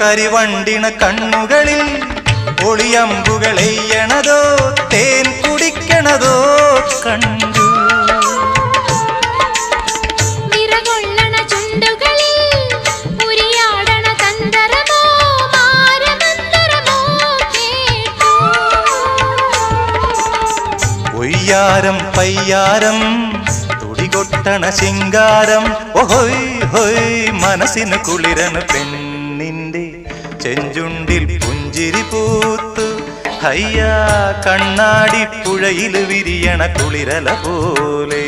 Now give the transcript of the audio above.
കരിവണ്ടിണ കണ്ണുകളിൽ ഒളിയമ്പുകളെയ്യണതോ തേൻ കുടിക്കണതോ കണ്ടു. വിറകൊള്ളണ ചുണ്ടുകളിൽ ഉരിയാടണ തന്ത്രമോ മാരമന്ത്രമോ കേട്ടു. ഒയ്യാരം പയ്യാരം തുടികൊട്ടണ ശിങ്കാരം ഓഹോയ് ഹോയ് മനസ്സിന് കുളിരന് പെണ്ണിന്റെ ചെഞ്ചുണ്ടിൽ പുഞ്ചിരി പൂത്തു. ഹയ്യാ കണ്ണാടി പുഴയിൽ വിരിയണ കുളിരല പോലെ.